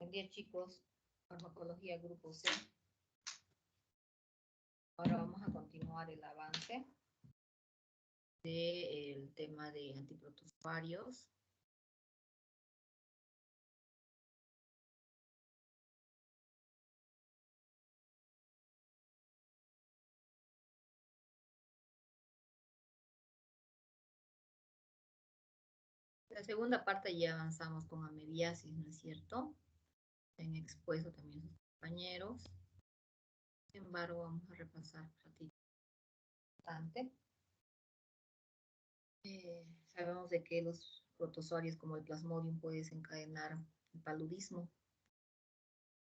Buen día, chicos. Farmacología grupo C. Ahora vamos a continuar el avance del tema de antiprotozoarios. La segunda parte ya avanzamos con amebiasis, ¿no es cierto? Han expuesto también sus compañeros. Sin embargo, vamos a repasar bastante. Sabemos de que los protozoarios como el Plasmodium pueden desencadenar el paludismo.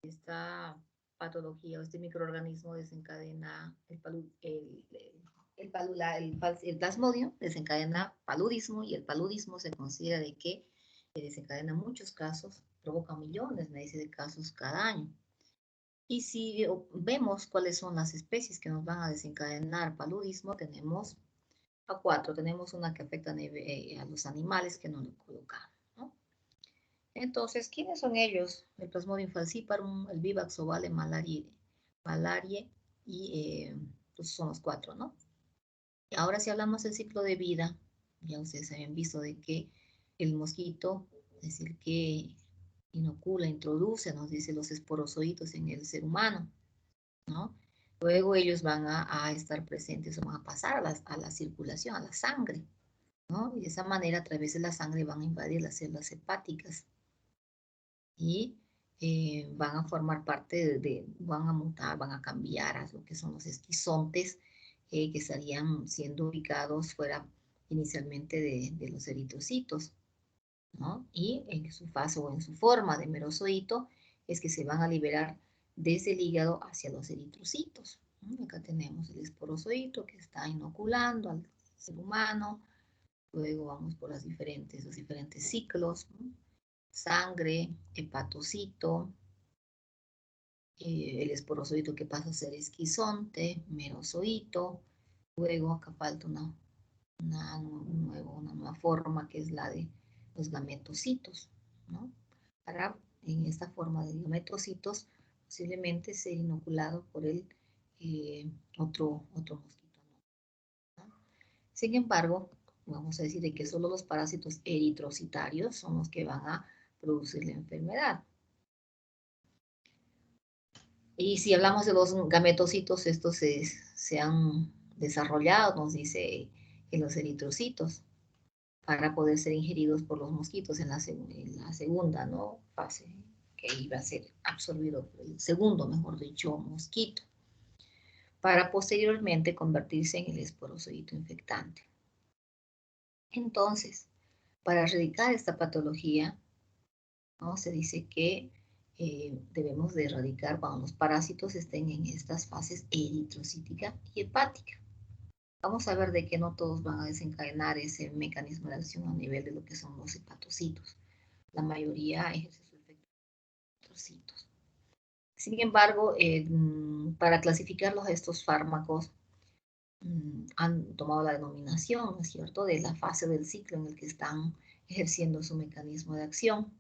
Esta patología o este microorganismo desencadena el Plasmodium desencadena paludismo, y el paludismo se considera de que desencadena muchos casos, provoca millones de casos cada año. Y si vemos cuáles son las especies que nos van a desencadenar paludismo, tenemos a 4. Tenemos una que afecta a los animales que no lo colocamos, ¿no? Entonces, ¿quiénes son ellos? El Plasmodium falciparum, el Vivax ovale, malaria y pues son los 4, ¿no? Y ahora si hablamos del ciclo de vida, ya ustedes habían visto de que el mosquito es el que inocula, introduce, nos dice, los esporozoitos en el ser humano, ¿no? Luego ellos van a estar presentes o van a pasar a la circulación, a la sangre, ¿no? Y de esa manera, a través de la sangre, van a invadir las células hepáticas y van a formar parte van a mutar, van a cambiar a lo que son los esquizontes que estarían siendo ubicados fuera inicialmente de los eritrocitos, ¿no? Y en su fase o en su forma de merozoito es que se van a liberar desde el hígado hacia los eritrocitos. Acá tenemos el esporozoito que está inoculando al ser humano. Luego vamos por los diferentes ciclos, ¿no? Sangre, hepatocito, el esporozoito que pasa a ser esquizonte, merozoito. Luego acá falta una nueva forma que es la de los gametocitos, ¿no? Para en esta forma de gametocitos posiblemente ser inoculado por el otro mosquito, ¿no? Sin embargo, vamos a decir de que solo los parásitos eritrocitarios son los que van a producir la enfermedad. Y si hablamos de los gametocitos, estos se han desarrollado, nos dice, en los eritrocitos, para poder ser ingeridos por los mosquitos en la segunda, ¿no? Fase, que iba a ser absorbido por el segundo, mejor dicho, mosquito, para posteriormente convertirse en el esporozoito infectante. Entonces, para erradicar esta patología, ¿no? Se dice que debemos de erradicar cuando los parásitos estén en estas fases eritrocítica y hepática. Vamos a ver de que no todos van a desencadenar ese mecanismo de acción a nivel de lo que son los hepatocitos. La mayoría ejerce su efecto en eritrocitos. Sin embargo, para clasificarlos a estos fármacos, han tomado la denominación, ¿no es cierto?, de la fase del ciclo en el que están ejerciendo su mecanismo de acción.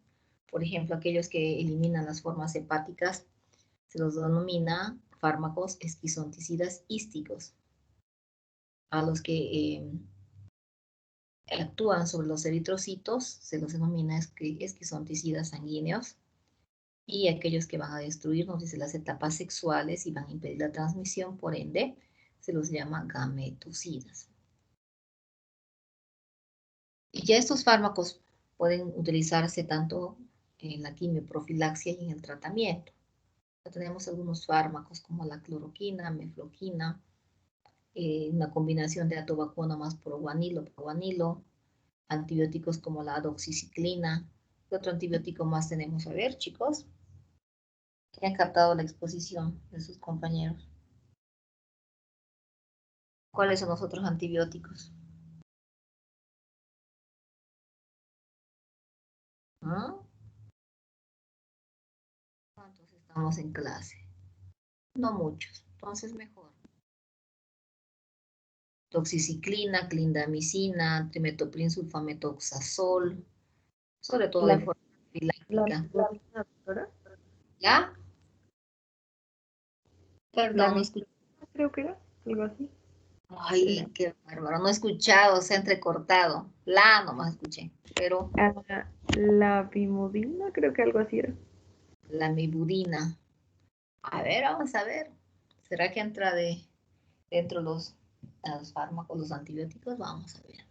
Por ejemplo, aquellos que eliminan las formas hepáticas se los denomina fármacos esquizonticidas hísticos. A los que actúan sobre los eritrocitos se los denomina esquizonticidas sanguíneos. Y aquellos que van a destruir, nos dice, las etapas sexuales y van a impedir la transmisión, por ende, se los llama gametocidas. Y ya estos fármacos pueden utilizarse tanto en la quimioprofilaxia y en el tratamiento. Ya tenemos algunos fármacos como la cloroquina, mefloquina, una combinación de atovacona más proguanilo, antibióticos como la doxiciclina. ¿Qué otro antibiótico más tenemos? A ver, chicos, que han captado la exposición de sus compañeros. ¿Cuáles son los otros antibióticos? ¿Ah? ¿Cuántos estamos en clase? No muchos, entonces mejor. Doxiciclina, clindamicina, trimetoprim sulfametoxazol, sobre todo de forma profiláctica. La doctora. ¿La? La Perdón, no escuché. creo que era, algo así. La, Ay, qué bárbaro, no he escuchado, se ha entrecortado. La nomás escuché, pero la bimodina, creo que algo así era. la mibudina. A ver, vamos a ver. ¿Será que entra dentro de los fármacos, los antibióticos? Vamos a ver.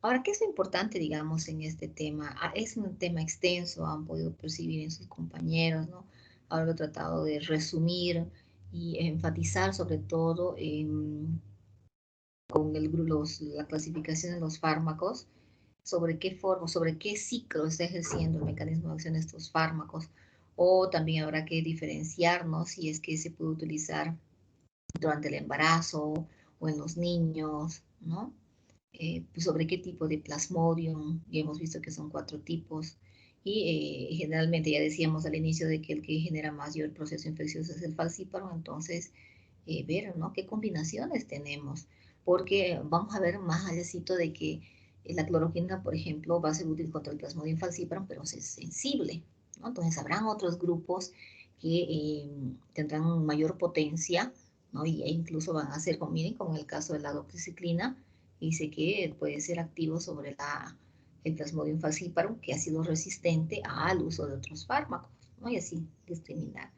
Ahora, ¿qué es lo importante, digamos, en este tema? Es un tema extenso, han podido percibir en sus compañeros, ¿no? Ahora lo he tratado de resumir y enfatizar sobre todo con la clasificación de los fármacos, sobre qué forma, sobre qué ciclo está ejerciendo el mecanismo de acción de estos fármacos, o también habrá que diferenciarnos si es que se puede utilizar durante el embarazo o en los niños, ¿no? Pues sobre qué tipo de plasmodium, y hemos visto que son 4 tipos, y generalmente ya decíamos al inicio de que el que genera mayor proceso infeccioso es el falciparum, entonces ver, ¿no? ¿Qué combinaciones tenemos? Porque vamos a ver más allácito de que la cloroquina, por ejemplo, va a ser útil contra el Plasmodium falciparum, pero es sensible, ¿no? Entonces habrán otros grupos que tendrán mayor potencia, ¿no? E incluso van a ser, como, miren, como en el caso de la doxiciclina, dice que puede ser activo sobre el Plasmodium falciparum, que ha sido resistente al uso de otros fármacos, ¿no? Y así discriminar.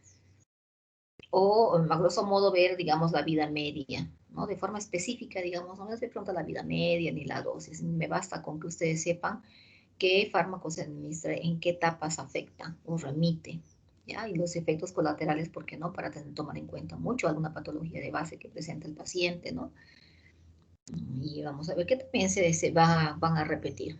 O a grosso modo ver, digamos, la vida media, ¿no? De forma específica, digamos, no les pregunta la vida media ni la dosis, me basta con que ustedes sepan qué fármacos se administra, en qué etapas afecta o remite, ¿ya? Y los efectos colaterales, ¿por qué no? Para tomar en cuenta mucho alguna patología de base que presenta el paciente, ¿no? Y vamos a ver qué también van a repetir.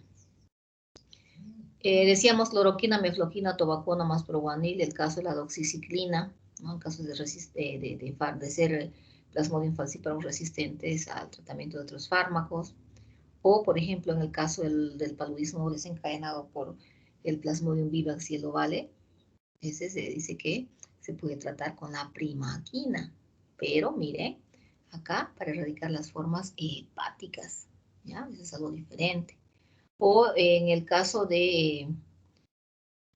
Decíamos cloroquina, mefloquina, tobacuona más proguanil, el caso de la doxiciclina, ¿no? En casos de ser plasmodium falciparum resistentes al tratamiento de otros fármacos, o por ejemplo en el caso del paludismo desencadenado por el plasmodium vivax y el ovale, ese se dice que se puede tratar con la primaquina, pero mire, acá para erradicar las formas hepáticas, ¿ya? Eso es algo diferente. O en el caso de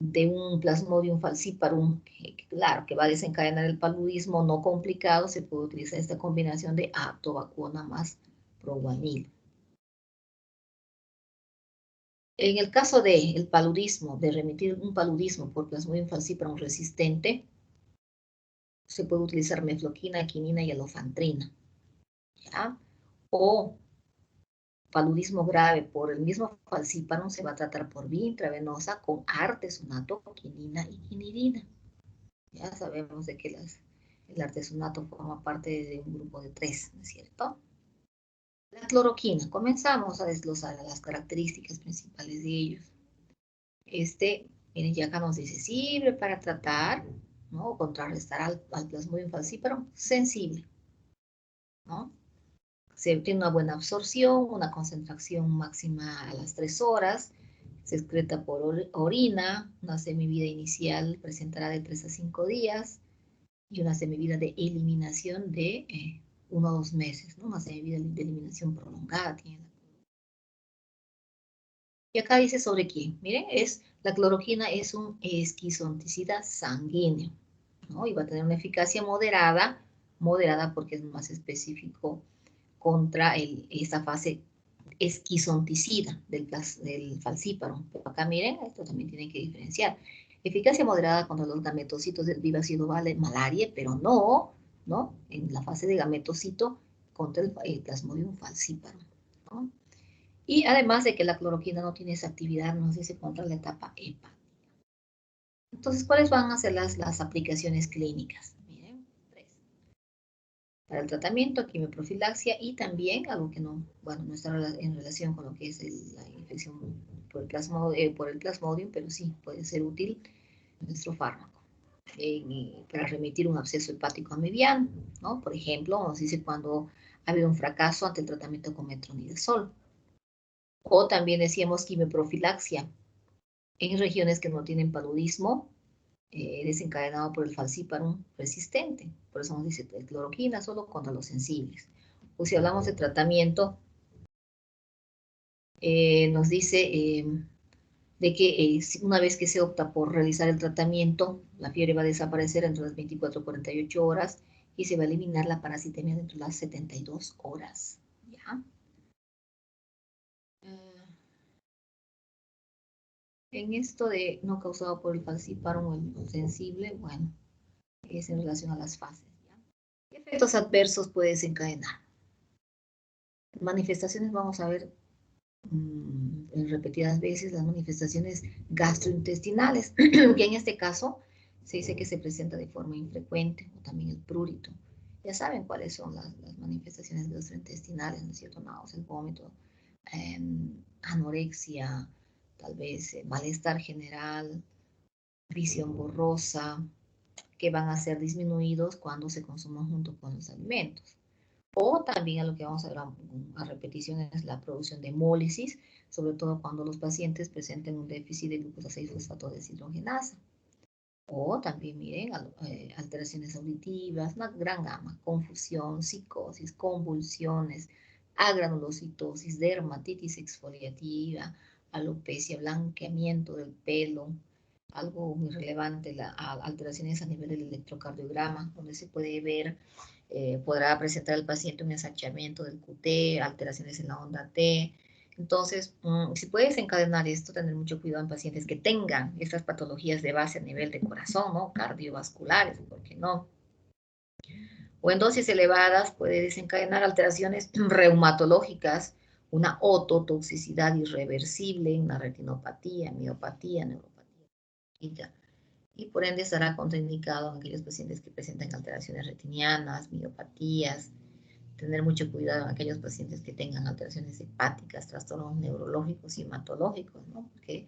un Plasmodium falciparum, claro, que va a desencadenar el paludismo no complicado, se puede utilizar esta combinación de vacuna más proguanil. En el caso del paludismo, de remitir un paludismo por Plasmodium falciparum resistente, se puede utilizar mefloquina, quinina y alofantrina, ¿ya? O paludismo grave por el mismo falciparum se va a tratar por vía intravenosa con artesunato, quinina y quinidina. Ya sabemos de que el artesunato forma parte de un grupo de 3, ¿no es cierto? La cloroquina, comenzamos a desglosar las características principales de ellos. Miren, ya acá nos dice, sirve para tratar, ¿no? O contrarrestar al plasmodium falciparum sensible, ¿no? Se tiene una buena absorción, una concentración máxima a las 3 horas, se excreta por orina, una semivida inicial presentará de 3 a 5 días, y una semivida de eliminación de 1 a 2 meses, ¿no? Una semivida de eliminación prolongada tiene. Y acá dice sobre quién. Miren, la cloroquina es un esquizonticida sanguíneo, ¿no? Y va a tener una eficacia moderada porque es más específico contra esta fase esquizonticida del falciparum. Pero acá miren, esto también tienen que diferenciar. Eficacia moderada contra los gametocitos del vivacido malaria, pero no en la fase de gametocito contra el Plasmodium falciparum, ¿no? Y además de que la cloroquina no tiene esa actividad, nos dice contra la etapa hepática. Entonces, ¿cuáles van a ser las aplicaciones clínicas? Miren, 3. Para el tratamiento, quimioprofilaxia y también algo que no está en relación con lo que es la infección por el plasmodium, pero sí puede ser útil nuestro fármaco para remitir un absceso hepático amibiano, ¿no? Por ejemplo, nos dice cuando ha habido un fracaso ante el tratamiento con metronidazol. O también decíamos quimioprofilaxia en regiones que no tienen paludismo desencadenado por el falciparum resistente. Por eso nos dice cloroquina solo contra los sensibles. O si hablamos de tratamiento, nos dice de que una vez que se opta por realizar el tratamiento, la fiebre va a desaparecer entre las 24 y 48 horas y se va a eliminar la parasitemia dentro de las 72 horas. ¿Ya? En esto de no causado por el falciparum o el sensible, bueno, es en relación a las fases. ¿Ya? ¿Qué efectos adversos puede desencadenar? Manifestaciones, vamos a ver en repetidas veces, las manifestaciones gastrointestinales, que en este caso se dice que se presenta de forma infrecuente, o también el prurito. Ya saben cuáles son las manifestaciones gastrointestinales, ¿no es cierto? Náuseas, vómito, anorexia, tal vez malestar general, visión borrosa, que van a ser disminuidos cuando se consuman junto con los alimentos. O también a lo que vamos a ver a repetición es la producción de hemólisis, sobre todo cuando los pacientes presenten un déficit de glucosa 6-fosfato deshidrogenasa. O también, miren, alteraciones auditivas, una gran gama, confusión, psicosis, convulsiones, agranulocitosis, dermatitis exfoliativa, alopecia, blanqueamiento del pelo, algo muy relevante, alteraciones a nivel del electrocardiograma, donde se puede ver, podrá presentar al paciente un ensanchamiento del QT, alteraciones en la onda T. Entonces, si puede desencadenar esto, tener mucho cuidado en pacientes que tengan estas patologías de base a nivel de corazón, ¿no? Cardiovasculares, ¿por qué no? O en dosis elevadas puede desencadenar alteraciones reumatológicas, una ototoxicidad irreversible, una retinopatía, miopatía, neuropatía, y por ende estará contraindicado en aquellos pacientes que presentan alteraciones retinianas, miopatías, tener mucho cuidado en aquellos pacientes que tengan alteraciones hepáticas, trastornos neurológicos y hematológicos, ¿no? Porque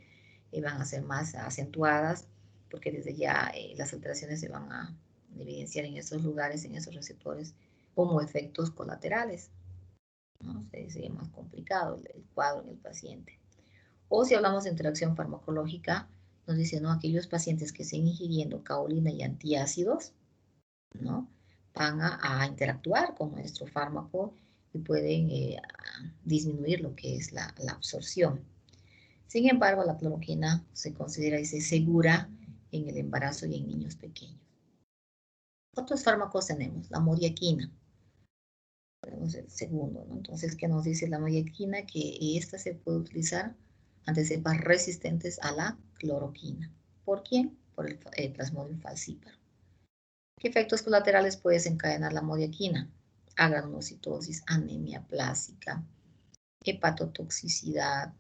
van a ser más acentuadas, porque desde ya las alteraciones se van a evidenciar en esos lugares, en esos receptores, como efectos colaterales, ¿no? Sería más complicado el cuadro en el paciente. O si hablamos de interacción farmacológica, nos dice, ¿no? Aquellos pacientes que estén ingiriendo caolina y antiácidos, ¿no? Van a interactuar con nuestro fármaco y pueden disminuir lo que es la absorción. Sin embargo, la cloroquina se considera y se segura en el embarazo y en niños pequeños. Otros fármacos tenemos, la modiaquina. Tenemos el segundo, ¿no? Entonces, ¿qué nos dice la modiaquina? Que esta se puede utilizar ante cepas resistentes a la cloroquina. ¿Por quién? Por el Plasmodium falciparum. ¿Qué efectos colaterales puede desencadenar la modiaquina? Agranulocitosis, anemia plástica, hepatotoxicidad.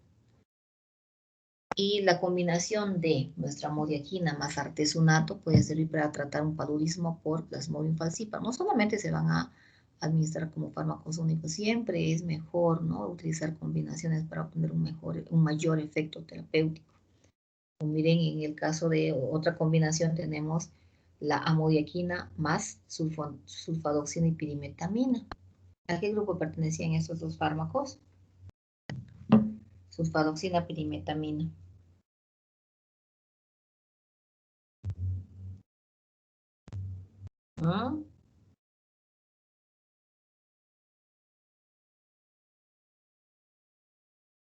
Y la combinación de nuestra modiaquina más artesunato puede servir para tratar un paludismo por Plasmodium falciparum. No solamente se van a administrar como fármacos únicos, siempre es mejor, ¿no? Utilizar combinaciones para obtener un mayor efecto terapéutico. Como miren, en el caso de otra combinación tenemos la amodiaquina más sulfadoxina y pirimetamina. ¿A qué grupo pertenecían estos dos fármacos? Sulfadoxina, pirimetamina. ¿Mm?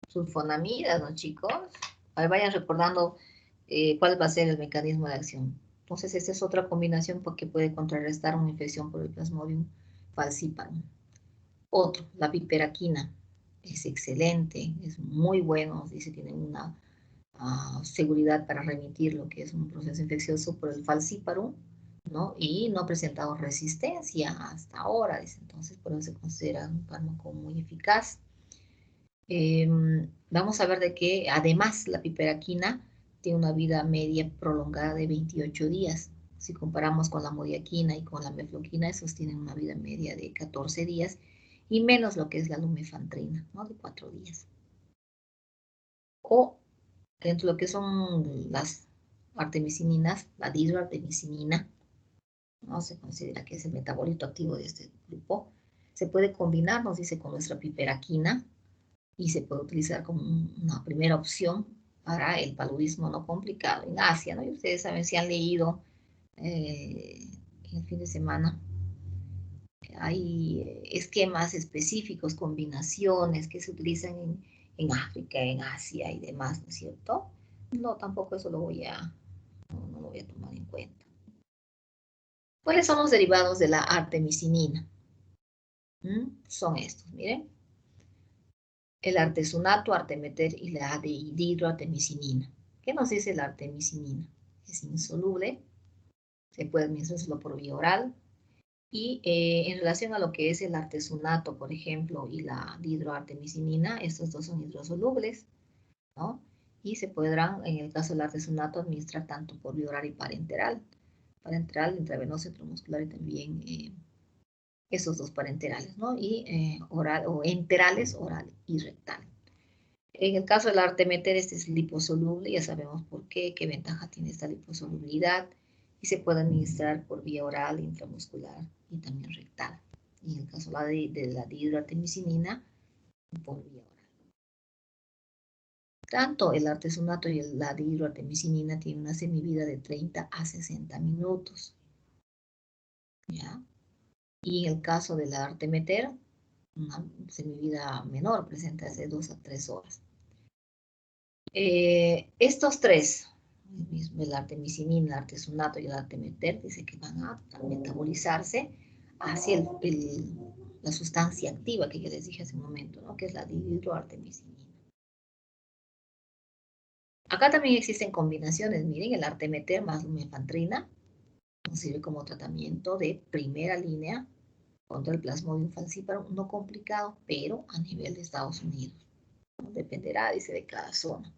Sulfonamida, ¿no, chicos? Ahí vayan recordando cuál va a ser el mecanismo de acción. Entonces, esta es otra combinación porque puede contrarrestar una infección por el Plasmodium falciparum. Otro, la piperaquina. Es excelente, es muy bueno, dice, tiene una seguridad para remitir lo que es un proceso infeccioso por el falciparum, ¿no? Y no ha presentado resistencia hasta ahora, dice. Entonces, por eso se considera un fármaco muy eficaz. Vamos a ver de que además la piperaquina tiene una vida media prolongada de 28 días. Si comparamos con la modiaquina y con la mefloquina, esos tienen una vida media de 14 días y menos lo que es la lumefantrina, ¿no? De 4 días. O dentro de lo que son las artemisininas, la dihidroartemisinina, ¿no? Se considera que es el metabolito activo de este grupo. Se puede combinar, nos dice, con nuestra piperaquina, y se puede utilizar como una primera opción para el paludismo no complicado en Asia, ¿no? Y ustedes saben, si han leído en el fin de semana, hay esquemas específicos, combinaciones que se utilizan en África, en Asia y demás, ¿no es cierto? No, tampoco eso lo voy a, no lo voy a tomar en cuenta. ¿Cuáles son los derivados de la artemisinina? Son estos, miren. El artesunato, artemeter y la dihidroartemisinina. ¿Qué nos dice la artemisinina? Es insoluble, se puede administrárselo por vía oral, y en relación a lo que es el artesunato, por ejemplo, y la dihidroartemisinina, estos dos son hidrosolubles, ¿no? Y se podrán, en el caso del artesunato, administrar tanto por vía oral y parenteral. Parenteral, intravenoso, intramuscular y también esos dos parenterales, ¿no? Y oral o enterales, oral y rectal. En el caso del artemeter, este es liposoluble, ya sabemos por qué ventaja tiene esta liposolubilidad, y se puede administrar por vía oral, intramuscular y también rectal. Y en el caso de la dihidroartemisinina, por vía oral. Tanto el artesunato y la dihidroartemisinina tienen una semivida de 30 a 60 minutos. ¿Ya? Y en el caso del artemeter, una semivida menor, presenta de 2 a 3 horas. Estos tres, el artemisinina, el artesunato y el artemeter, dice que van a metabolizarse hacia la sustancia activa que ya les dije hace un momento, ¿no? Que es la dihidroartemisinina. Acá también existen combinaciones, miren, el artemeter más lumefantrina nos sirve como tratamiento de primera línea contra el Plasmodium falciparum, no complicado, pero a nivel de Estados Unidos, ¿no? Dependerá, dice, de cada zona.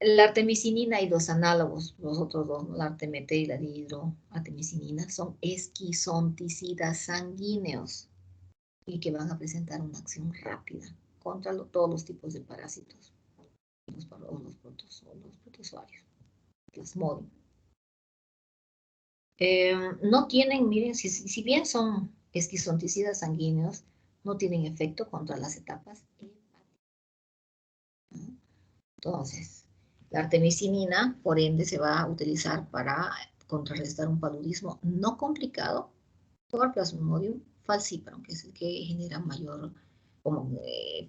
La artemisinina y dos análogos, los otros dos, la artemeter y la dihidroartemisinina, son esquizonticidas sanguíneos y que van a presentar una acción rápida contra todos los tipos de parásitos, los protozoarios, Plasmodium. No tienen, miren, si bien son esquizonticidas sanguíneos, no tienen efecto contra las etapas hepáticas. Entonces, la artemisinina, por ende, se va a utilizar para contrarrestar un paludismo no complicado por Plasmodium falciparum, que es el que genera mayor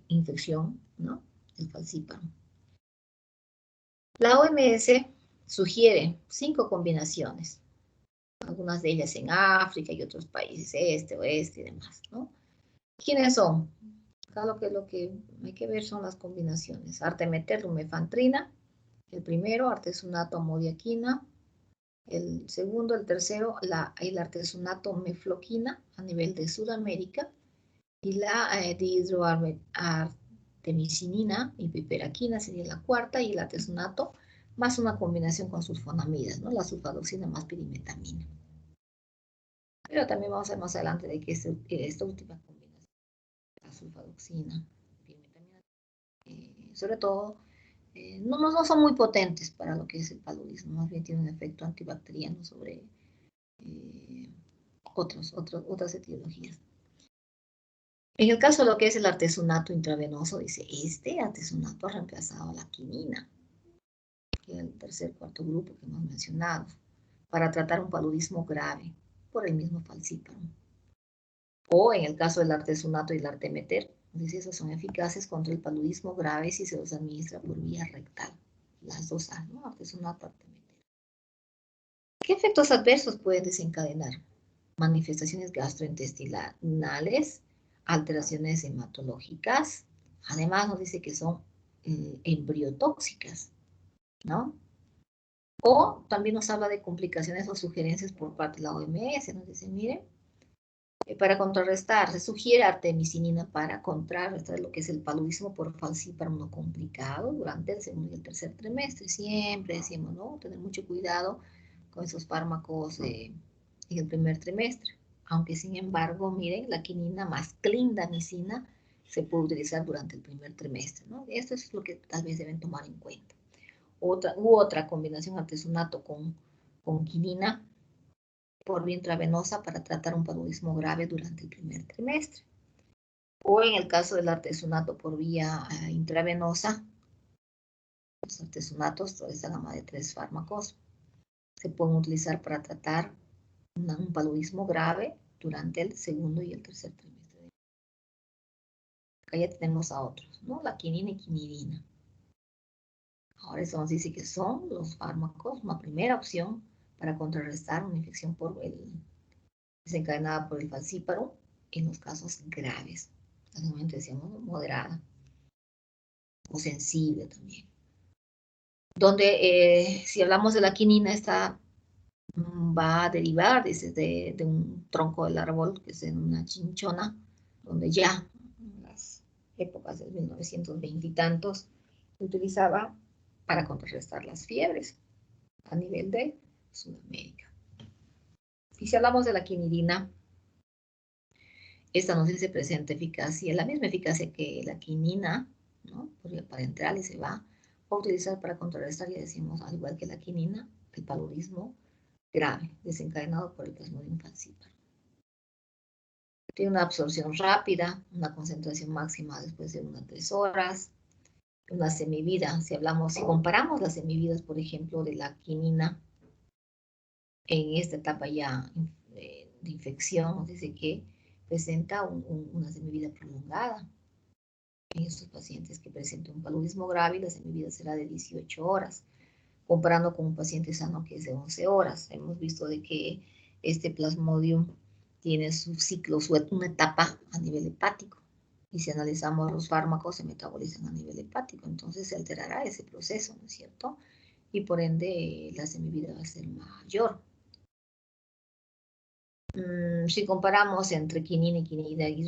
infección, ¿no? El falciparum. La OMS sugiere 5 combinaciones, algunas de ellas en África y otros países, este, oeste y demás, ¿no? ¿Quiénes son? Acá lo que hay que ver son las combinaciones. Artemeter, lumefantrina, el primero, artesunato amodiaquina, el segundo, el tercero, el artesunato mefloquina a nivel de Sudamérica, y la dihidroartemisinina y piperaquina sería la cuarta, y el artesunato más una combinación con sulfonamidas, ¿no? La sulfadoxina más pirimetamina. Pero también vamos a ver más adelante de que esta última combinación, la sulfadoxina, pirimetamina, sobre todo, no son muy potentes para lo que es el paludismo, más bien tiene un efecto antibacteriano sobre otras etiologías. En el caso de lo que es el artesunato intravenoso, dice, este artesunato ha reemplazado a la quinina, que es el tercer, cuarto grupo que hemos mencionado, para tratar un paludismo grave por el mismo falciparum. O en el caso del artesunato y el artemeter, dice, esos son eficaces contra el paludismo grave si se los administra por vía rectal. Las dos A, ¿no? Artesunato, artemeter. ¿Qué efectos adversos pueden desencadenar? Manifestaciones gastrointestinales, alteraciones hematológicas. Además nos dice que son embriotóxicas, ¿no? O también nos habla de complicaciones o sugerencias por parte de la OMS. Nos dice, miren, para contrarrestar, se sugiere artemisinina para contrarrestar lo que es el paludismo por falciparum no complicado durante el segundo y el tercer trimestre. Siempre decimos, ¿no? Tener mucho cuidado con esos fármacos en el primer trimestre. Aunque sin embargo, miren, la quinina más clindamicina se puede utilizar durante el primer trimestre, ¿no? Esto es lo que tal vez deben tomar en cuenta. Otra combinación artesunato con quinina por vía intravenosa para tratar un paludismo grave durante el primer trimestre. O en el caso del artesunato por vía intravenosa, los artesunatos, toda esta gama de 3 fármacos, se pueden utilizar para tratar un paludismo grave durante el segundo y el tercer trimestre. Acá ya tenemos a otros, ¿no? La quinina y quinidina. Ahora eso nos dice que son los fármacos una primera opción para contrarrestar una infección desencadenada por el falciparum en los casos graves. Hace un momento decíamos moderada o sensible también. Donde si hablamos de la quinina, esta va a derivar de un tronco del árbol, que es en una chinchona, donde ya en las épocas de 1920 y tantos se utilizaba para contrarrestar las fiebres a nivel de Sudamérica. Y si hablamos de la quinidina, esta no sé si se presenta eficacia, la misma eficacia que la quinina, ¿no? Por vía parenteral, y se va a utilizar para contrarrestar, ya decimos, al igual que la quinina, el paludismo grave, desencadenado por el Plasmodium falciparum. Tiene una absorción rápida, una concentración máxima después de unas 3 horas, una semivida. Si comparamos las semividas, por ejemplo, de la quinina en esta etapa ya de infección, nos dice que presenta una semivida prolongada. En estos pacientes que presentan un paludismo grave, la semivida será de 18 horas, comparando con un paciente sano que es de 11 horas. Hemos visto de que este Plasmodium tiene su ciclo, una etapa a nivel hepático. Y si analizamos los fármacos, se metabolizan a nivel hepático. Entonces se alterará ese proceso, ¿no es cierto? Y por ende la semivida va a ser mayor. Si comparamos entre quinina y quinidina y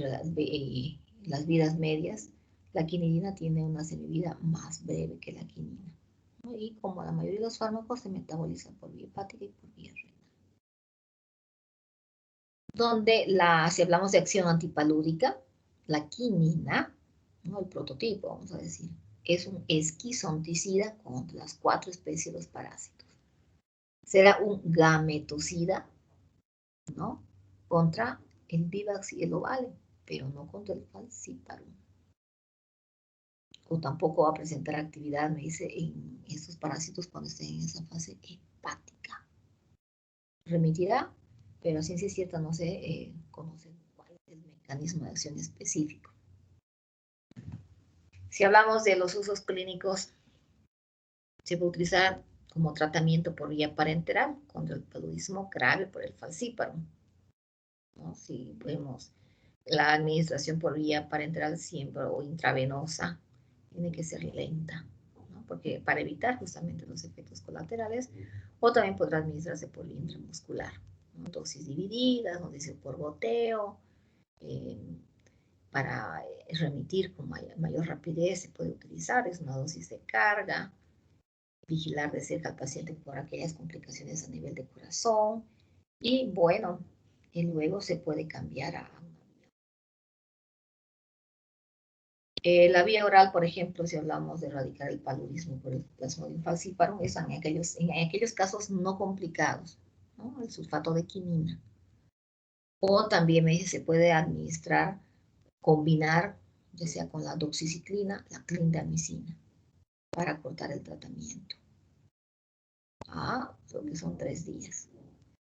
las vidas medias, la quinidina tiene una semivida más breve que la quinina, ¿no? Y como la mayoría de los fármacos se metabolizan por vía hepática y por vía renal. Donde si hablamos de acción antipalúdica, la quinina, ¿no? El prototipo, vamos a decir, es un esquizonticida contra las 4 especies de los parásitos. Será un gametocida, ¿no? Contra el vivax y el ovale, pero no contra el falciparum. O tampoco va a presentar actividad, me dice, en estos parásitos cuando estén en esa fase hepática. Remitirá, pero a ciencia cierta no se conoce cuál es el mecanismo de acción específico. Si hablamos de los usos clínicos, se puede utilizar como tratamiento por vía parenteral contra el paludismo grave por el falciparum, ¿no? Si vemos la administración por vía parenteral siempre o intravenosa tiene que ser lenta, ¿no? Porque para evitar justamente los efectos colaterales, o también podrá administrarse por vía intramuscular, ¿no? Dosis divididas, dosis por goteo, para remitir con mayor rapidez se puede utilizar, es una dosis de carga, vigilar de cerca al paciente por aquellas complicaciones a nivel de corazón, y bueno, y luego se puede cambiar a la vía oral, por ejemplo, si hablamos de erradicar el paludismo por el Plasmodium falciparum, es en aquellos casos no complicados, ¿no? El sulfato de quinina. O también me dice, se puede administrar, combinar, ya sea con la doxiciclina, la clindamicina, para cortar el tratamiento. Creo que son 3 días.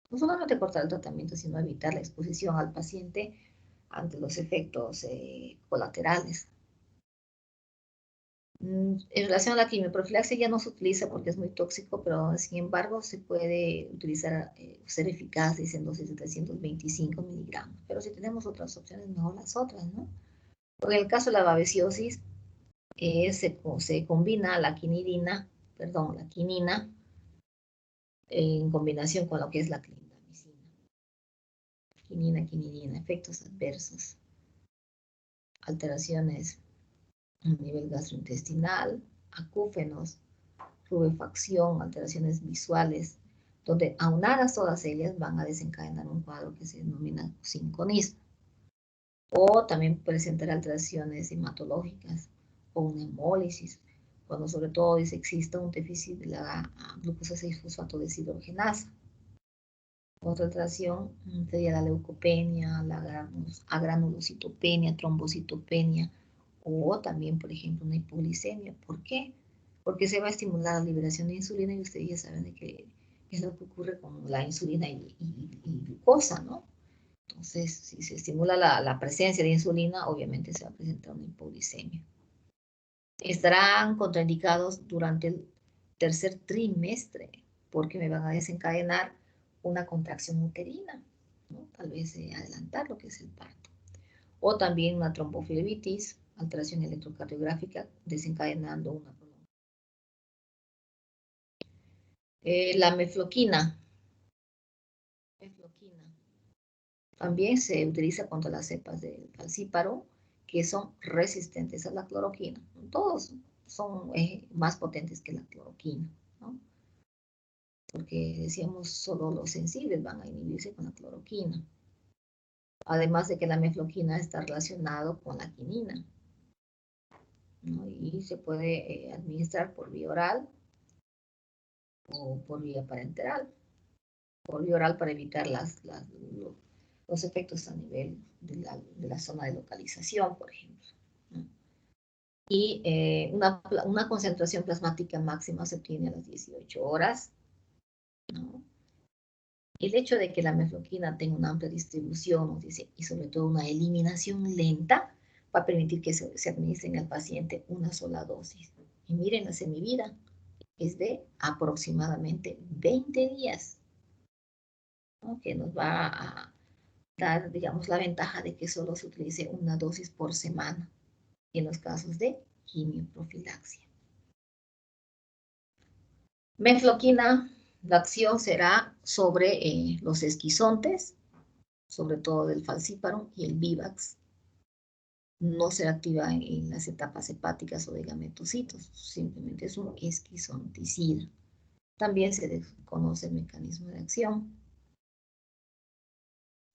No solamente cortar el tratamiento, sino evitar la exposición al paciente ante los efectos colaterales. En relación a la quimioprofilaxia ya no se utiliza porque es muy tóxico, pero sin embargo se puede utilizar, ser eficaz, dicen dosis de 325 miligramos. Pero si tenemos otras opciones, mejor las otras, ¿no? En el caso de la babesiosis, se combina la quinina en combinación con lo que es la clindamicina. Quinidina, efectos adversos, alteraciones a nivel gastrointestinal, acúfenos, rubefacción, alteraciones visuales, donde aunadas todas ellas van a desencadenar un cuadro que se denomina sinconismo. O también presentar alteraciones hematológicas o una hemólisis, cuando sobre todo exista un déficit de la glucosa 6-fosfato deshidrogenasa. Otra alteración sería la leucopenia, la agranulocitopenia, trombocitopenia, o también, por ejemplo, una hipoglicemia. ¿Por qué? Porque se va a estimular la liberación de insulina y ustedes ya saben de que es lo que ocurre con la insulina y glucosa, ¿no? Entonces, si se estimula la presencia de insulina, obviamente se va a presentar una hipoglicemia. Estarán contraindicados durante tercer trimestre, porque me van a desencadenar una contracción uterina, ¿no? Tal vez adelantar lo que es el parto. O también una tromboflebitis, alteración electrocardiográfica, desencadenando una prolongación. La mefloquina. También se utiliza contra las cepas del falcíparo, que son resistentes a la cloroquina. Todos son más potentes que la cloroquina, ¿no? Porque decíamos solo los sensibles van a inhibirse con la cloroquina. Además de que la mefloquina está relacionado con la quinina, ¿no? Y se puede administrar por vía oral o por vía parenteral. Por vía oral para evitar los efectos a nivel de la zona de localización, por ejemplo, ¿no? Y una concentración plasmática máxima se obtiene a las 18 horas, ¿no? El hecho de que la mefloquina tenga una amplia distribución, nos dice, y sobre todo una eliminación lenta, va a permitir que se administren al paciente una sola dosis. Y miren, la semivida es de aproximadamente 20 días, ¿no? Que nos va a dar, digamos, la ventaja de que solo se utilice una dosis por semana en los casos de quimioprofilaxia. Mefloquina, la acción será sobre los esquizontes, sobre todo del falcíparo y el vívax. No se activa en las etapas hepáticas o de gametocitos, simplemente es un esquizonticida. También se desconoce el mecanismo de acción.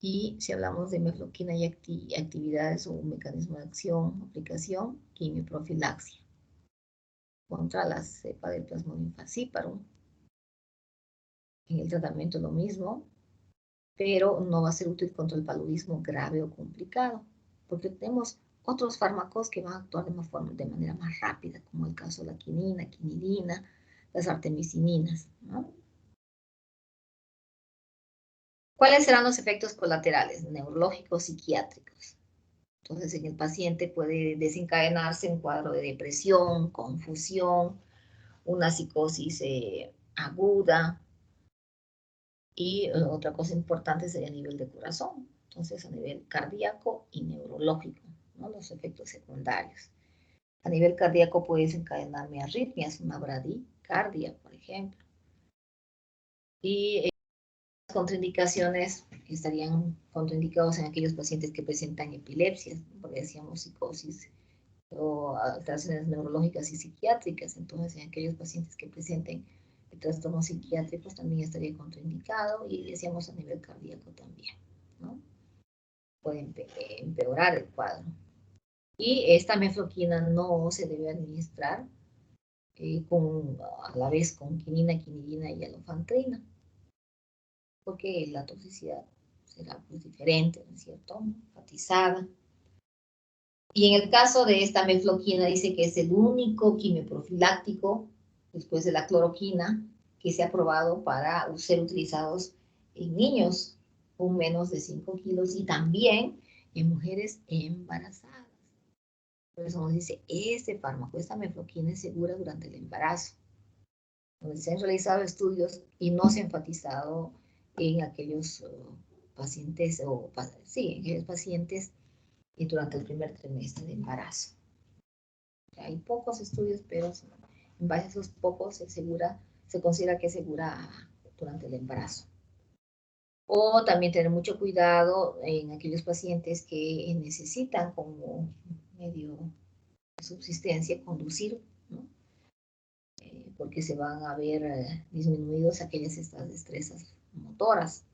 Y si hablamos de mefloquina y actividades o mecanismo de acción, aplicación, quimioprofilaxia contra la cepa del Plasmodium falciparum. En el tratamiento lo mismo, pero no va a ser útil contra el paludismo grave o complicado, porque tenemos otros fármacos que van a actuar de manera más rápida, como el caso de la quinina, quinidina, las artemisininas, ¿no? ¿Cuáles serán los efectos colaterales neurológicos psiquiátricos? Entonces, en el paciente puede desencadenarse un cuadro de depresión, confusión, una psicosis aguda, y otra cosa importante sería a nivel de corazón, entonces a nivel cardíaco y neurológico, ¿no? Los efectos secundarios. A nivel cardíaco puede desencadenarme arritmias, una bradicardia, por ejemplo. Y las contraindicaciones estarían contraindicados en aquellos pacientes que presentan epilepsias, porque decíamos psicosis o alteraciones neurológicas y psiquiátricas. Entonces, en aquellos pacientes que presenten trastornos psiquiátricos también estaría contraindicado, y decíamos a nivel cardíaco también, ¿no? Puede empeorar el cuadro. Y esta mefloquina no se debe administrar a la vez con quinina, quinidina y alofentrina, porque la toxicidad será pues diferente, ¿no es cierto? Enfatizada. Y en el caso de esta mefloquina dice que es el único quimioprofiláctico después de la cloroquina que se ha probado para ser utilizados en niños con menos de 5 kilos y también en mujeres embarazadas. Por eso nos dice, este fármaco, esta mefloquina es segura durante el embarazo, donde se han realizado estudios y no se ha enfatizado en aquellos pacientes, en aquellos pacientes y durante el primer trimestre de embarazo. Hay pocos estudios, pero en base a esos pocos se considera que es segura durante el embarazo. O también tener mucho cuidado en aquellos pacientes que necesitan como medio de subsistencia conducir, ¿no? Porque se van a ver disminuidos aquellas estas destrezas motoras.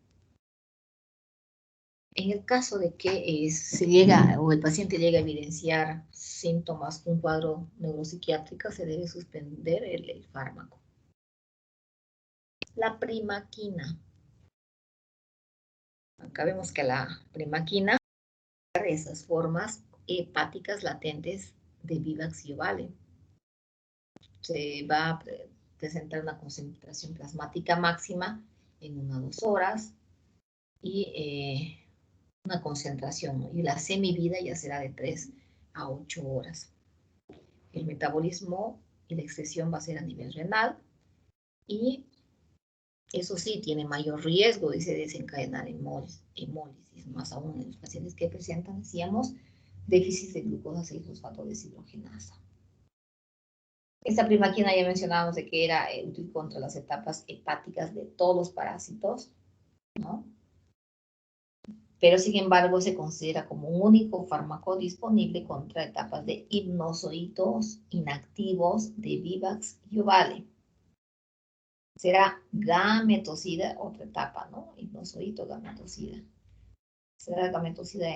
En el caso de que se llega o el paciente llega a evidenciar síntomas, un cuadro neuropsiquiátrico, se debe suspender el fármaco. La primaquina. Acá vemos que la primaquina es esas formas hepáticas latentes de Vivax y Ovale. Se va a presentar una concentración plasmática máxima en 1 a 2 horas y una concentración, ¿no? Y la semivida ya será de 3 a 8 horas. El metabolismo y la excreción va a ser a nivel renal, y eso sí, tiene mayor riesgo de desencadenar hemólisis, más aún en los pacientes que presentan, decíamos, déficit de glucosa 6-fosfato deshidrogenasa. Esta primaquina ya mencionábamos de que era útil contra las etapas hepáticas de todos los parásitos, ¿no? Pero sin embargo se considera como un único fármaco disponible contra etapas de hipnozoitos inactivos de Vivax y Ovale. Será gametocida, otra etapa, ¿no? Hipnozoito, gametocida. Será gametocida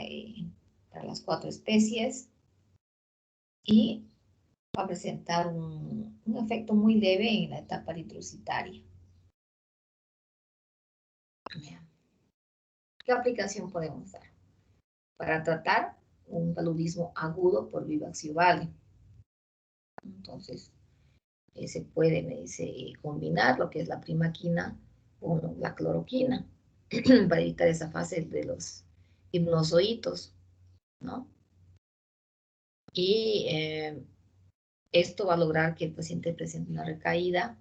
para las 4 especies y va a presentar un efecto muy leve en la etapa eritrocitaria. ¿Qué aplicación podemos dar? Para tratar un paludismo agudo por Vivax y Ovale. Entonces, se puede combinar lo que es la primaquina con la cloroquina para evitar esa fase de los hipnozoitos, ¿no? Y esto va a lograr que el paciente presente una recaída.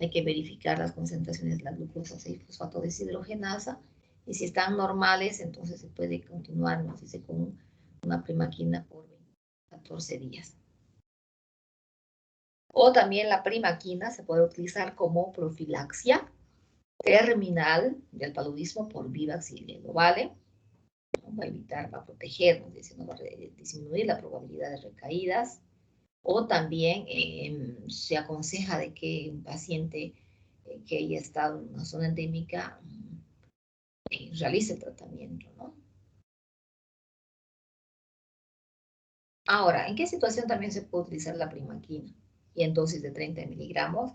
Hay que verificar las concentraciones de la glucosa 6-fosfato deshidrogenasa y si están normales, entonces se puede continuar, nos dice, con una primaquina por 14 días. O también la primaquina se puede utilizar como profilaxia terminal del paludismo por Vivax y el Ovale. Va a evitar, va a protegernos, no va a disminuir la probabilidad de recaídas. O también se aconseja de que un paciente que haya estado en una zona endémica realice el tratamiento, ¿no? Ahora, ¿en qué situación también se puede utilizar la primaquina? Y en dosis de 30 miligramos,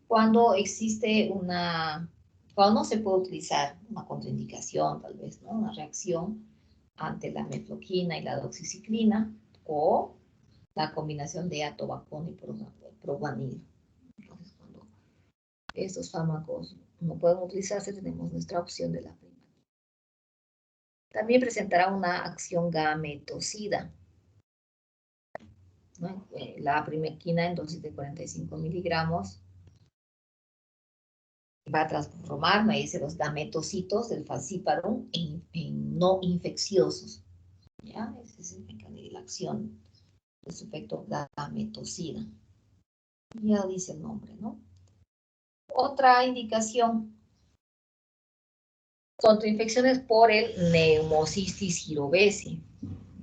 cuando existe cuando no se puede utilizar una contraindicación, tal vez, ¿no? Una reacción ante la mefloquina y la doxiciclina, o la combinación de atobacona y proguanil. Entonces, cuando estos fármacos no pueden utilizarse, tenemos nuestra opción de la primaquina. También presentará una acción gametocida, ¿no? La primaquina en dosis de 45 miligramos va a transformar, me dice, los gametocitos del falciparum en no infecciosos. ¿Ya? Ese es el mecanismo de la acción de su efecto gametocida. Ya dice el nombre, ¿no? Otra indicación, contra infecciones por el Pneumocystis jirovesi.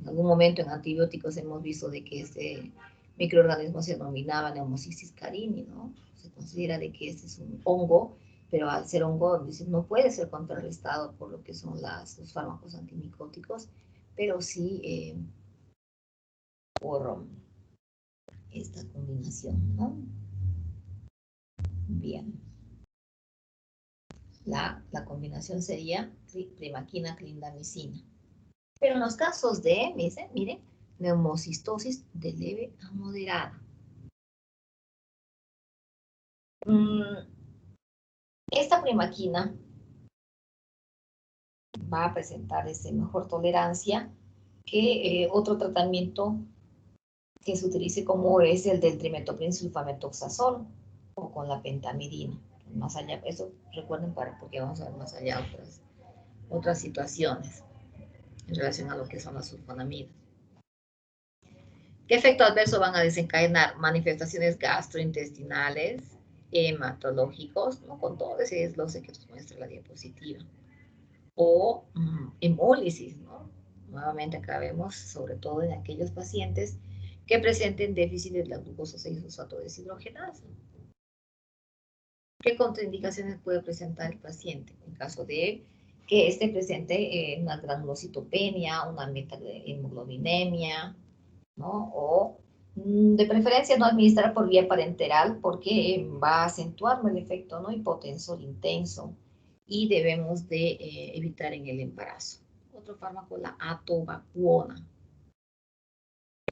En algún momento en antibióticos hemos visto de que este microorganismo se denominaba Pneumocystis carini, ¿no? Se considera de que este es un hongo, pero al ser hongo no puede ser contrarrestado por lo que son los fármacos antimicóticos, pero sí por esta combinación, ¿no? Bien. La combinación sería primaquina, clindamicina. Pero en los casos de, miren, neumocistosis de leve a moderada. Esta primaquina va a presentar mejor tolerancia que otro tratamiento que se utilice como es el del trimethoprim sulfamethoxazol o con la pentamidina. Más allá, eso recuerden porque vamos a ver más allá otras situaciones en relación a lo que son las sulfonamidas. ¿Qué efecto adverso van a desencadenar? Manifestaciones gastrointestinales, hematológicos, ¿no? Con todo ese desglose que nos muestra la diapositiva. O hemólisis, ¿no? Nuevamente acá vemos, sobre todo en aquellos pacientes que presenten déficit de la glucosa 6-fosfato deshidrogenasa. ¿Qué contraindicaciones puede presentar el paciente? En caso de que esté presente una granulocitopenia, una metahemoglobinemia, ¿no? O de preferencia no administrar por vía parenteral porque va a acentuar el efecto, ¿no? Hipotensor intenso y debemos de evitar en el embarazo. Otro fármaco, la atovacuona.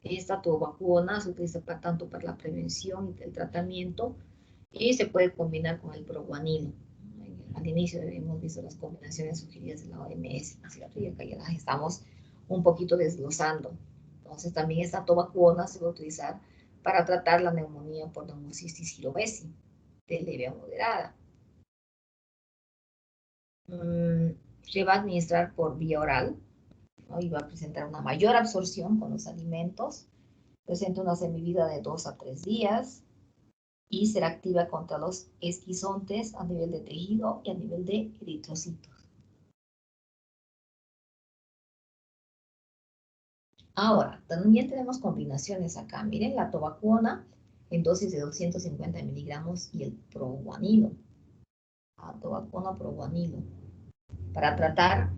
Esta atovacuona se utiliza tanto para la prevención y el tratamiento y se puede combinar con el proguanil. Al inicio hemos visto las combinaciones sugeridas de la OMS, ¿cierto? Y acá ya las estamos un poquito desglosando. Entonces también esta atovacuona se va a utilizar para tratar la neumonía por Pneumocystis jirovesi. de leve a moderada. Se va a administrar por vía oral, ¿no? Y va a presentar una mayor absorción con los alimentos. Presenta una semivida de 2 a 3 días y será activa contra los esquizontes a nivel de tejido y a nivel de eritrocitos. Ahora, también tenemos combinaciones acá. Miren, la tobacuona en dosis de 250 miligramos y el proguanilo. Tobacuona, proguanilo. Para tratar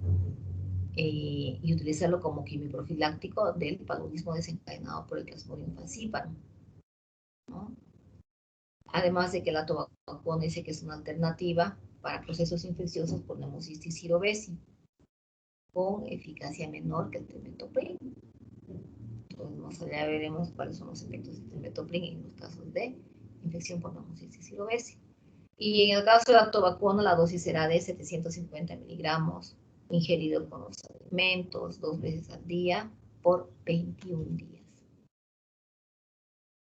y utilizarlo como quimioprofiláctico del paludismo desencadenado por el Plasmodium falciparum, ¿no? Además de que la tobacuona dice que es una alternativa para procesos infecciosos por Pneumocystis cerevisiae, con eficacia menor que el trimetopril. Entonces, más allá veremos cuáles son los efectos del trimetopril en los casos de infección por Pneumocystis cerevisiae. Y en el caso de la tobacuona, la dosis será de 750 miligramos ingerido con los alimentos 2 veces al día por 21 días.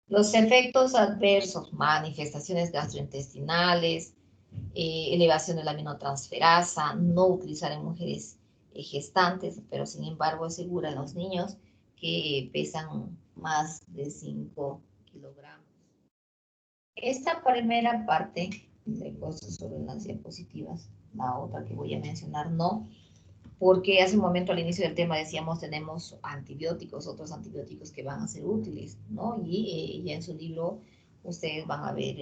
Los efectos adversos, manifestaciones gastrointestinales, elevación de la aminotransferasa, no utilizar en mujeres gestantes, pero sin embargo es segura en los niños que pesan más de 5 kilogramos. Esta primera parte de cosas sobre las diapositivas, la otra que voy a mencionar no, porque hace un momento al inicio del tema decíamos tenemos antibióticos, otros antibióticos que van a ser útiles, ¿no? Y ya en su libro ustedes van a ver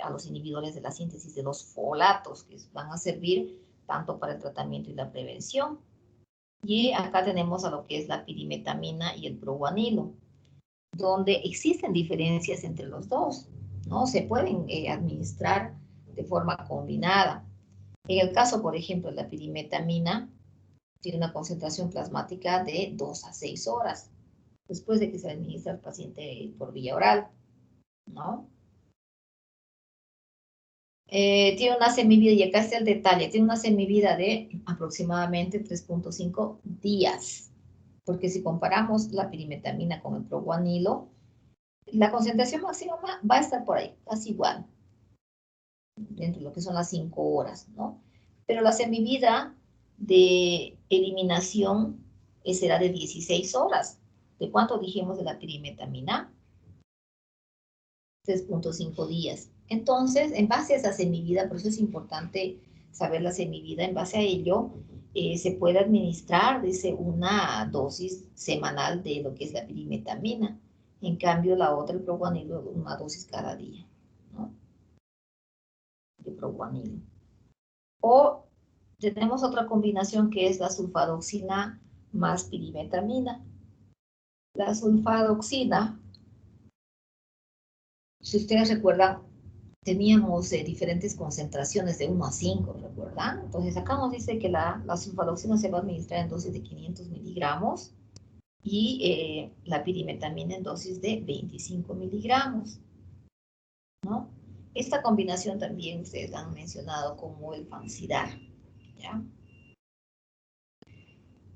a los inhibidores de la síntesis de los folatos, que van a servir tanto para el tratamiento y la prevención. Y acá tenemos a lo que es la pirimetamina y el proguanilo, donde existen diferencias entre los dos, ¿no? Se pueden administrar de forma combinada. En el caso, por ejemplo, de la pirimetamina, tiene una concentración plasmática de 2 a 6 horas después de que se administra al paciente por vía oral, ¿no? Tiene una semivida, y acá está el detalle, tiene una semivida de aproximadamente 3.5 días, porque si comparamos la pirimetamina con el proguanilo, la concentración máxima va a estar por ahí, casi igual, dentro de lo que son las 5 horas, ¿no? Pero la semivida de eliminación será de 16 horas. ¿De cuánto dijimos de la pirimetamina? 3.5 días. Entonces, en base a esa semivida, por eso es importante saber la semivida, en base a ello, se puede administrar, dice, una dosis semanal de lo que es la pirimetamina. En cambio, la otra, el proguanilo, una dosis cada día, ¿no? De proguanilo. O tenemos otra combinación que es la sulfadoxina más pirimetamina. La sulfadoxina, si ustedes recuerdan, teníamos diferentes concentraciones de 1 a 5, ¿recuerdan? Entonces acá nos dice que la sulfadoxina se va a administrar en dosis de 500 miligramos y la pirimetamina en dosis de 25 miligramos, ¿no? Esta combinación también ustedes la han mencionado como el Fansidar, ¿ya?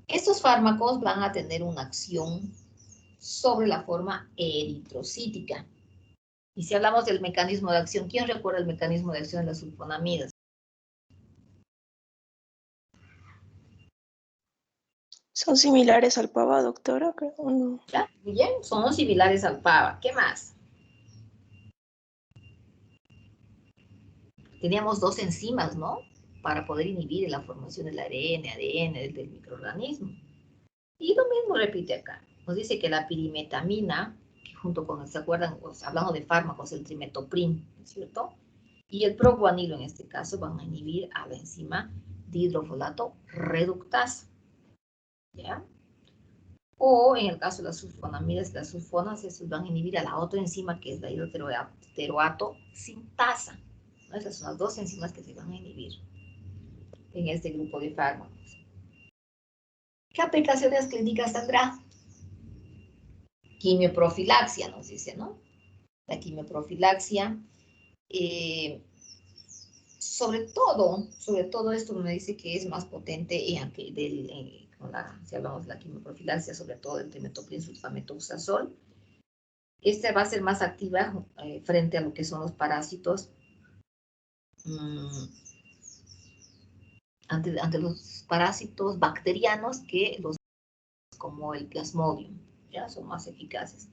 Estos fármacos van a tener una acción sobre la forma eritrocítica. Y si hablamos del mecanismo de acción, ¿quién recuerda el mecanismo de acción de las sulfonamidas? ¿Son similares al PABA, doctora? Creo, no. ¿Ya? Bien, son similares al PABA. ¿Qué más? Teníamos 2 enzimas, ¿no? Para poder inhibir la formación del ARN, ADN del microorganismo. Y lo mismo repite acá. Nos dice que la pirimetamina, que junto con, ¿se acuerdan? Pues, hablando de fármacos, el trimetoprim, ¿no es cierto? Y el proguanilo, en este caso, van a inhibir a la enzima dihidrofolato reductasa, ¿ya? O en el caso de las sulfonamidas, las sulfonas, esos van a inhibir a la otra enzima que es la hidroteroato sintasa, ¿no? Esas son las 2 enzimas que se van a inhibir en este grupo de fármacos. ¿Qué aplicaciones clínicas tendrá? Quimioprofilaxia, nos dice, ¿no? La quimioprofilaxia, sobre todo esto me dice que es más potente si hablamos de la quimioprofilaxia, sobre todo del trimetopril sulfamethoxazol. Esta va a ser más activa frente a lo que son los parásitos ante los parásitos bacterianos que los como el Plasmodium, ya son más eficaces.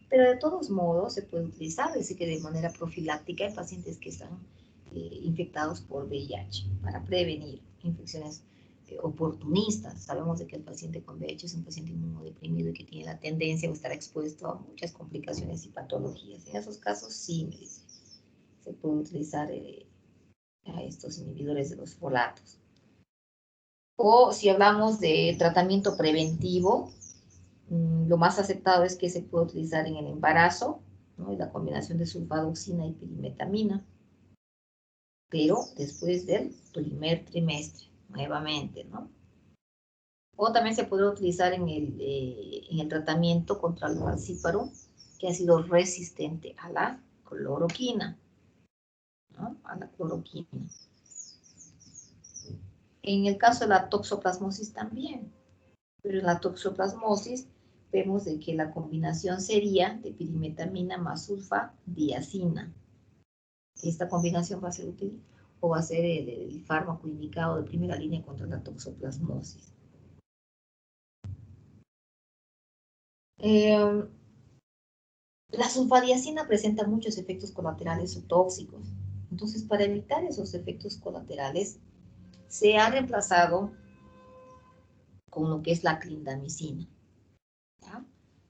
Pero de todos modos se puede utilizar, decir que de manera profiláctica en pacientes que están infectados por VIH para prevenir infecciones oportunistas. Sabemos de que el paciente con VIH es un paciente inmunodeprimido y que tiene la tendencia a estar expuesto a muchas complicaciones y patologías. En esos casos sí, me dice, se puede utilizar a estos inhibidores de los folatos. O si hablamos de tratamiento preventivo, lo más aceptado es que se puede utilizar en el embarazo, ¿no? Y la combinación de sulfadoxina y pirimetamina, pero después del primer trimestre, nuevamente, ¿no? O también se puede utilizar en el tratamiento contra el falciparum, que ha sido resistente a la cloroquina, ¿no? A la cloroquina. En el caso de la toxoplasmosis también, pero en la toxoplasmosis vemos de que la combinación sería de pirimetamina más sulfadiazina. Esta combinación va a ser útil o va a ser el fármaco indicado de primera línea contra la toxoplasmosis. La sulfadiazina presenta muchos efectos colaterales o tóxicos. Entonces, para evitar esos efectos colaterales, se ha reemplazado con lo que es la clindamicina. ¿Ya?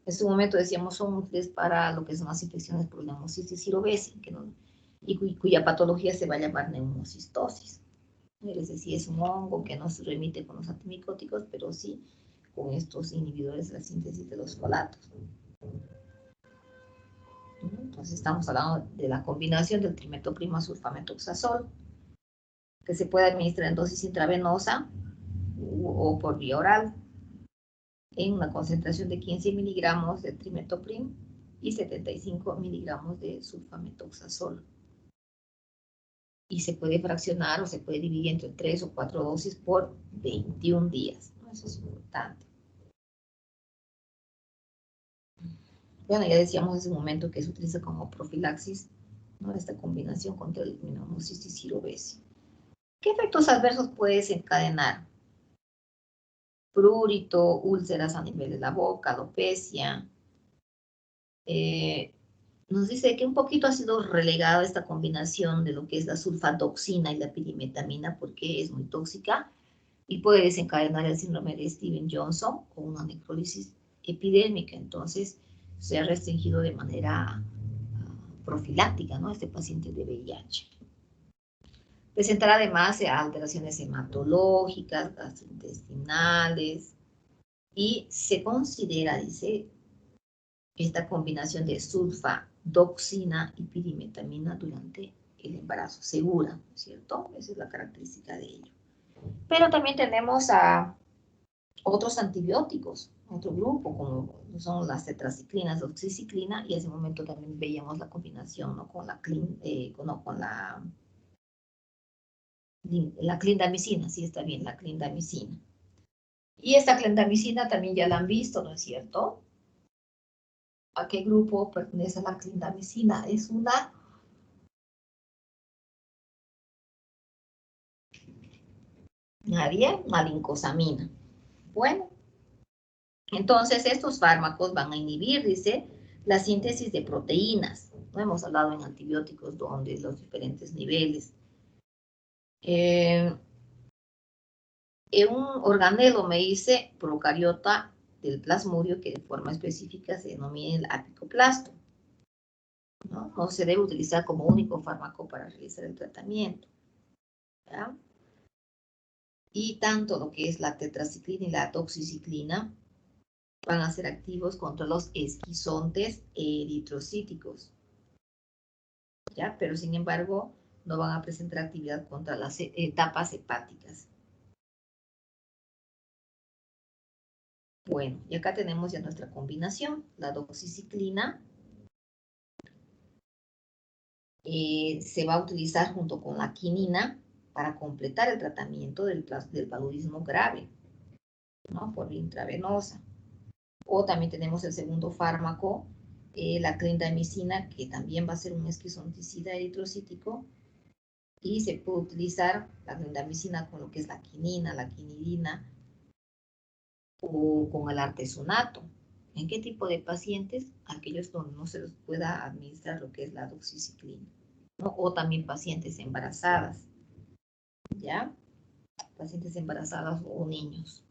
En su momento decíamos son útiles para lo que son las infecciones por neumocitis cerevisiae, y cuya patología se va a llamar neumocistosis. Es decir, es un hongo que no se remite con los antimicóticos, pero sí con estos inhibidores de la síntesis de los folatos. Entonces estamos hablando de la combinación del trimetoprimo más sulfametoxazol, que se puede administrar en dosis intravenosa o por vía oral, en una concentración de 15 miligramos de trimetoprim y 75 miligramos de sulfametoxazol. Y se puede fraccionar o se puede dividir entre 3 o 4 dosis por 21 días. Eso es importante. Bueno, ya decíamos en ese momento que se utiliza como profilaxis, ¿no? Esta combinación contra el neumocitis cerevisiae. ¿Qué efectos adversos puede desencadenar? Prurito, úlceras a nivel de la boca, alopecia. Nos dice que un poquito ha sido relegada esta combinación de lo que es la sulfadoxina y la pirimetamina porque es muy tóxica y puede desencadenar el síndrome de Steven-Johnson o una necrólisis epidémica. Entonces, se ha restringido de manera profiláctica, ¿no? Este paciente de VIH. Presentará además alteraciones hematológicas, gastrointestinales, y se considera, dice, esta combinación de sulfadoxina y pirimetamina durante el embarazo, segura, ¿no es cierto? Esa es la característica de ello. Pero también tenemos a otros antibióticos, otro grupo, como son las tetraciclinas, doxiciclina, y hace un momento también veíamos la combinación, ¿no? Con la clindamicina, sí está bien, la clindamicina. Y esta clindamicina también ya la han visto, ¿no es cierto? ¿A qué grupo pertenece la clindamicina? Es una lincosamina. Bueno, entonces estos fármacos van a inhibir, dice, la síntesis de proteínas. No hemos hablado en antibióticos donde los diferentes niveles. Un organelo me dice procariota del plasmudio que de forma específica se denomina el apicoplasto. ¿No? No se debe utilizar como único fármaco para realizar el tratamiento. ¿Ya? Y tanto lo que es la tetraciclina y la doxiciclina van a ser activos contra los esquizontes eritrocíticos. ¿Ya? Pero sin embargo, no van a presentar actividad contra las etapas hepáticas. Bueno, y acá tenemos ya nuestra combinación, la doxiciclina se va a utilizar junto con la quinina para completar el tratamiento del paludismo grave, ¿no? Por vía intravenosa. O también tenemos el segundo fármaco, la clindamicina, que también va a ser un esquizonticida eritrocítico, Y se puede utilizar la clindamicina con lo que es la quinina, la quinidina o con el artesonato. ¿En qué tipo de pacientes? Aquellos donde no se les pueda administrar lo que es la doxiciclina, ¿no? O también pacientes embarazadas, ¿ya? Pacientes embarazadas o niños.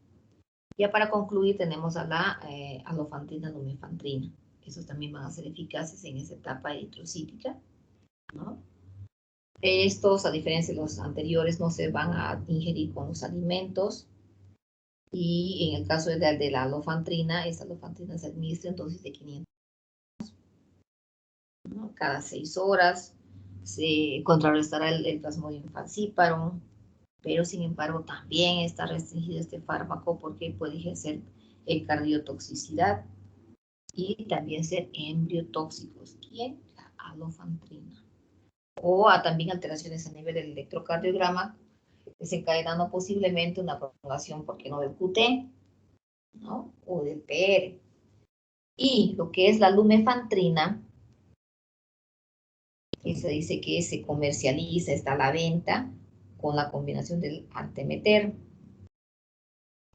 Ya para concluir tenemos a la alofandrina, lumefantrina. Esos también van a ser eficaces en esa etapa eritrocítica, ¿no? Estos, a diferencia de los anteriores, no se van a ingerir con los alimentos. Y en el caso de la alofandrina, esta alofandrina se administra en dosis de 500, ¿no? Cada 6 horas. Se contrarrestará el plasmodium falciparum, pero sin embargo también está restringido este fármaco porque puede ejercer cardiotoxicidad y también ser embriotóxicos. ¿Quién? La alofandrina. O también alteraciones a nivel del electrocardiograma, desencadenando posiblemente una prolongación, porque no del QT, ¿no? O del PR. Y lo que es la lumefantrina, que se dice que se comercializa, está a la venta con la combinación del artemeter,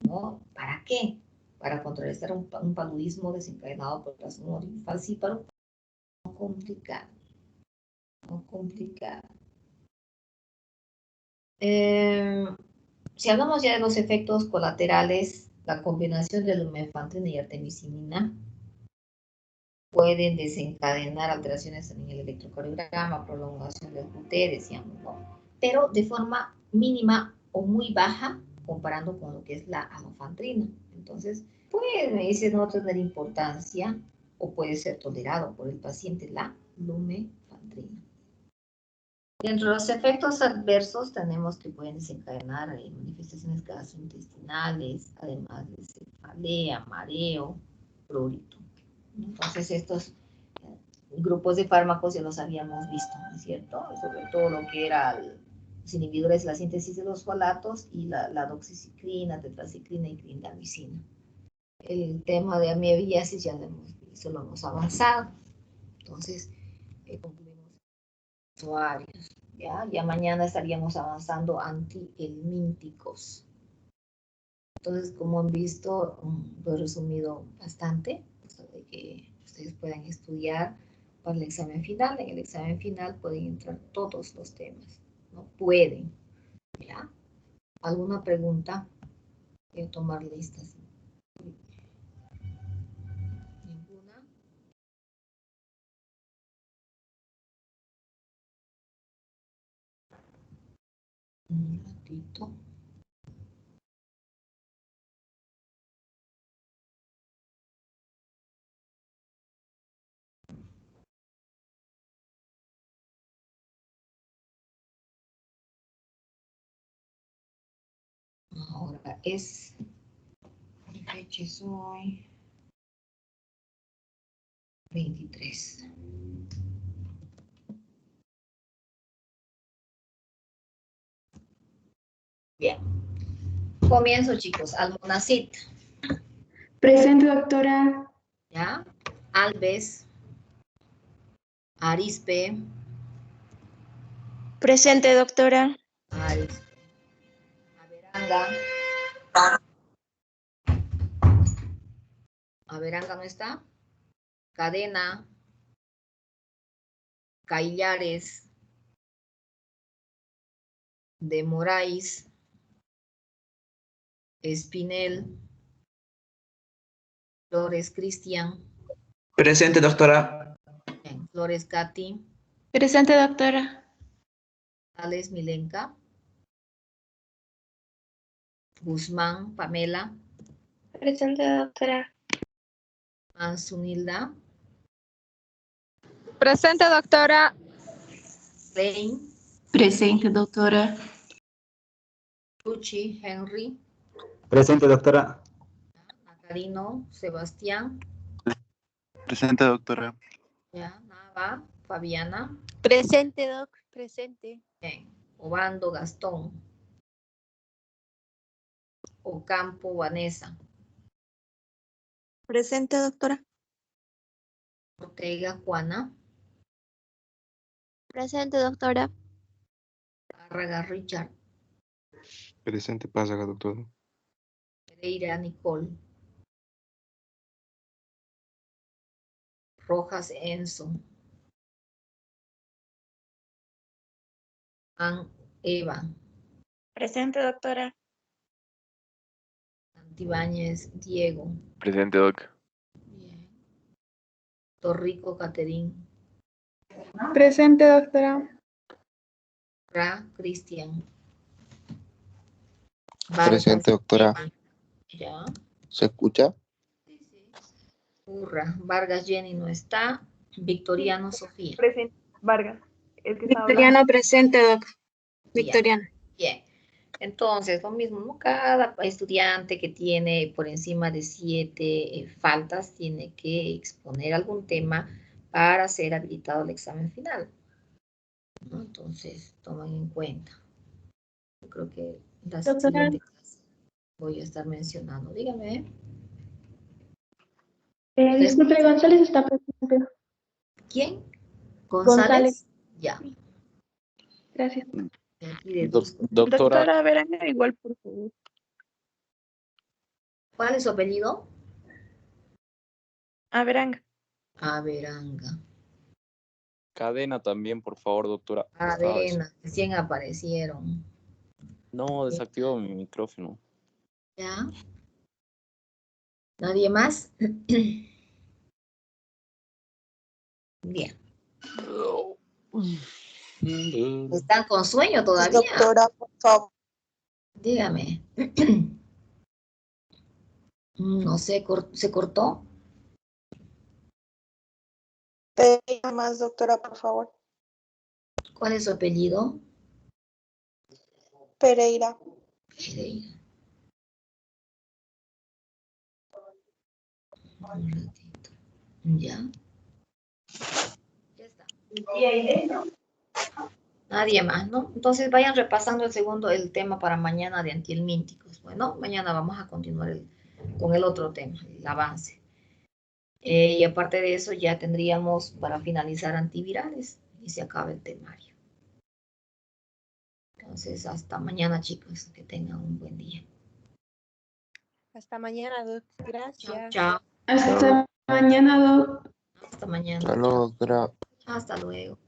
¿no? ¿Para qué? Para contrarrestar un paludismo desencadenado por plasmodium falciparum. No complicado, no complicado. Si hablamos ya de los efectos colaterales, la combinación de lumefantrina y artemisinin pueden desencadenar alteraciones en el electrocardiograma, prolongación del QT, decíamos, ¿no? Pero de forma mínima o muy baja comparando con lo que es la alofandrina. Entonces, puede no tener importancia o puede ser tolerado por el paciente la lumefantrina. Dentro de los efectos adversos tenemos que pueden desencadenar manifestaciones gastrointestinales, además de cefalea, mareo, prurito. Entonces estos grupos de fármacos ya los habíamos visto, ¿no es cierto? Sobre todo lo que era los inhibidores de la síntesis de los folatos y la doxiciclina, tetraciclina y clindamicina. El tema de amibiasis ya lo hemos visto, lo hemos avanzado. Entonces, concluimos usuarios. Ya mañana estaríamos avanzando antihelmínticos. Entonces, como han visto, lo he resumido bastante, de que ustedes puedan estudiar para el examen final. En el examen final pueden entrar todos los temas, ¿no? Pueden, ¿ya? ¿Alguna pregunta? Quiero tomar listas. ¿Ninguna? Un ratito. Ahora es, ¿qué fecha es hoy? 23. Bien. Comienzo, chicos. Almonacid. Presente, doctora. ¿Ya? Alves. Arispe. Presente, doctora. Arispe. Averanga. Averanga no está. Cadena. Caillares. De Moraes. Espinel. Flores Cristian. Presente, doctora. Flores Katy. Presente, doctora. Alex Milenka. Guzmán Pamela. Presente, doctora. Anzunilda. Presente, doctora. Klein. Presente, doctora. Tucci Henry. Presente, doctora. Nacarino Sebastián. Presente, doctora. Ya, Nava Fabiana. Presente, doc. Presente. Bien. Obando Gastón. Ocampo Vanessa. Presente, doctora. Ortega Juana. Presente, doctora. Párraga Richard. Presente Pásaga, doctora. Pereira Nicole. Rojas Enzo. Eva. Presente, doctora. Santibáñez Diego. Presente, doc. Bien. Torrico Caterín. Presente, doctora. Ra Cristian. Presente, doctora. Ya. ¿Se escucha? Sí, sí. Urra. Vargas Jenny no está. Victoriano Sofía. Presente. Vargas. El que estaba hablando. Victoriano presente, doc. Victoriano. Bien. Entonces, lo mismo, ¿no? Cada estudiante que tiene por encima de 7 faltas tiene que exponer algún tema para ser habilitado al examen final, ¿no? Entonces, tomen en cuenta. Yo creo que la siguiente clase voy a estar mencionando. Dígame. Disculpe, González está presente. ¿Quién? ¿González? Ya. Gracias. De aquí de Doctora Veranga, igual, por favor. ¿Cuál es su apellido? Veranga. Averanga. Cadena también, por favor, doctora. Cadena. Recién aparecieron. No, desactivó mi micrófono. ¿Ya? ¿Nadie más? Bien. ¿Están con sueño todavía? Doctora, por favor. Dígame. No sé, ¿se cortó? Pereira más, doctora, por favor. ¿Cuál es su apellido? Pereira. Pereira. Un ratito. ¿Ya? Ya está. Nadie más, ¿no? Entonces vayan repasando el tema para mañana de antihelmínticos. Bueno, mañana vamos a continuar con el otro tema, el avance. Y aparte de eso ya tendríamos para finalizar antivirales y se acaba el temario. Entonces hasta mañana, chicos, que tengan un buen día. Hasta mañana, Doc. Gracias. Chao. Hasta mañana, doc. Hasta mañana. Hasta luego, doctora. Hasta luego.